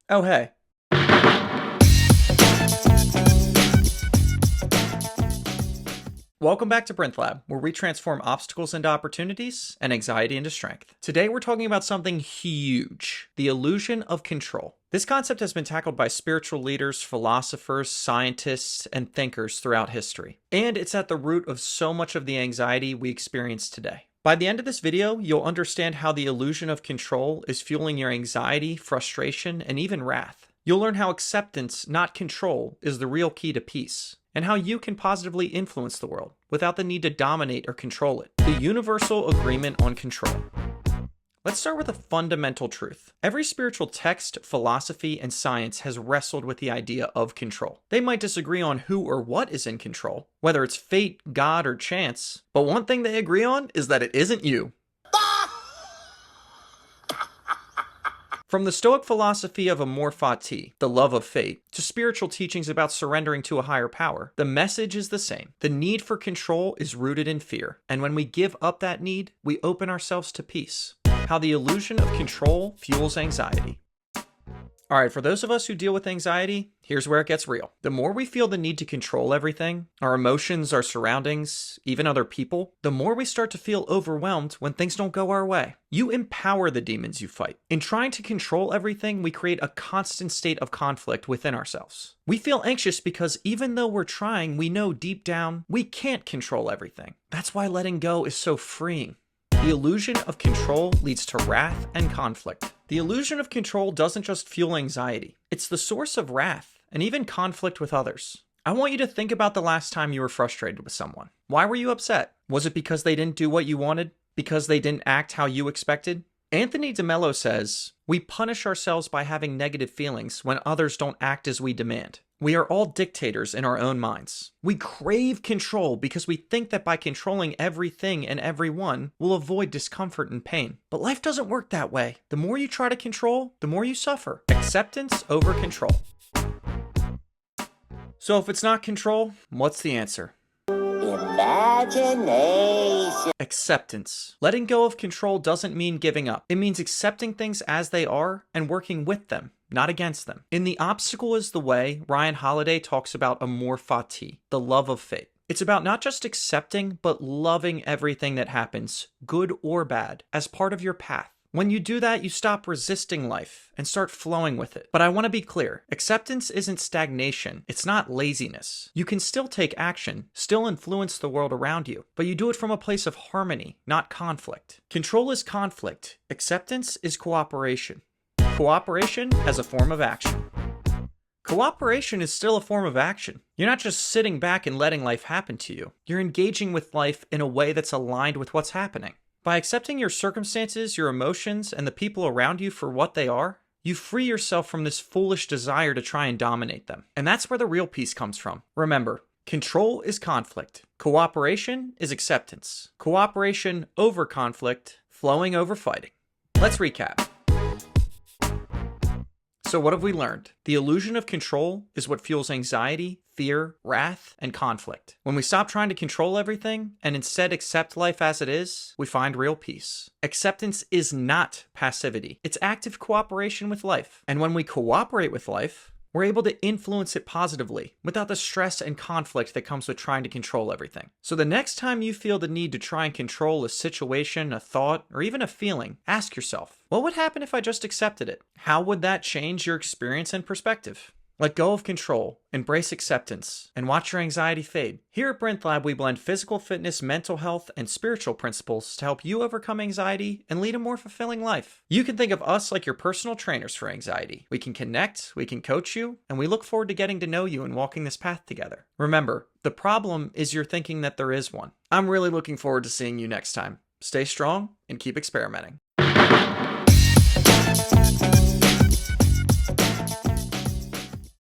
Oh, hey. Welcome back to Brinth Lab, where we transform obstacles into opportunities and anxiety into strength. Today we're talking about something huge, the illusion of control. This concept has been tackled by spiritual leaders, philosophers, scientists, and thinkers throughout history. And it's at the root of so much of the anxiety we experience today. By the end of this video, you'll understand how the illusion of control is fueling your anxiety, frustration, and even wrath. You'll learn how acceptance, not control, is the real key to peace, and how you can positively influence the world without the need to dominate or control it. The universal agreement on control. Let's start with a fundamental truth. Every spiritual text, philosophy, and science has wrestled with the idea of control. They might disagree on who or what is in control, whether it's fate, God, or chance, but one thing they agree on is that it isn't you. From the Stoic philosophy of amor fati, the love of fate, to spiritual teachings about surrendering to a higher power, the message is the same. The need for control is rooted in fear, and when we give up that need, we open ourselves to peace. How the illusion of control fuels anxiety. Alright, for those of us who deal with anxiety, here's where it gets real. The more we feel the need to control everything, our emotions, our surroundings, even other people, the more we start to feel overwhelmed when things don't go our way. You empower the demons you fight. In trying to control everything, we create a constant state of conflict within ourselves. We feel anxious because even though we're trying, we know deep down we can't control everything. That's why letting go is so freeing. The illusion of control leads to wrath and conflict. The illusion of control doesn't just fuel anxiety. It's the source of wrath and even conflict with others. I want you to think about the last time you were frustrated with someone. Why were you upset? Was it because they didn't do what you wanted? Because they didn't act how you expected? Anthony DeMello says, "We punish ourselves by having negative feelings when others don't act as we demand. We are all dictators in our own minds. We crave control because we think that by controlling everything and everyone, we'll avoid discomfort and pain. But life doesn't work that way. The more you try to control, the more you suffer." Acceptance over control. So if it's not control, what's the answer? Imagination. Acceptance. Letting go of control doesn't mean giving up. It means accepting things as they are and working with them, not against them. In The Obstacle is the Way, Ryan Holiday talks about amor fati, the love of fate. It's about not just accepting, but loving everything that happens, good or bad, as part of your path. When you do that, you stop resisting life and start flowing with it. But I want to be clear, acceptance isn't stagnation. It's not laziness. You can still take action, still influence the world around you, but you do it from a place of harmony, not conflict. Control is conflict. Acceptance is cooperation. Cooperation as a form of action. Cooperation is still a form of action. You're not just sitting back and letting life happen to you. You're engaging with life in a way that's aligned with what's happening. By accepting your circumstances, your emotions, and the people around you for what they are, you free yourself from this foolish desire to try and dominate them. And that's where the real peace comes from. Remember, control is conflict. Cooperation is acceptance. Cooperation over conflict, flowing over fighting. Let's recap. So what have we learned? The illusion of control is what fuels anxiety, fear, wrath, and conflict. When we stop trying to control everything and instead accept life as it is, we find real peace. Acceptance is not passivity. It's active cooperation with life. And when we cooperate with life, we're able to influence it positively without the stress and conflict that comes with trying to control everything. So the next time you feel the need to try and control a situation, a thought, or even a feeling, ask yourself, what would happen if I just accepted it? How would that change your experience and perspective? Let go of control, embrace acceptance, and watch your anxiety fade. Here at Brinth Lab, we blend physical fitness, mental health, and spiritual principles to help you overcome anxiety and lead a more fulfilling life. You can think of us like your personal trainers for anxiety. We can connect, we can coach you, and we look forward to getting to know you and walking this path together. Remember, the problem is you're thinking that there is one. I'm really looking forward to seeing you next time. Stay strong and keep experimenting.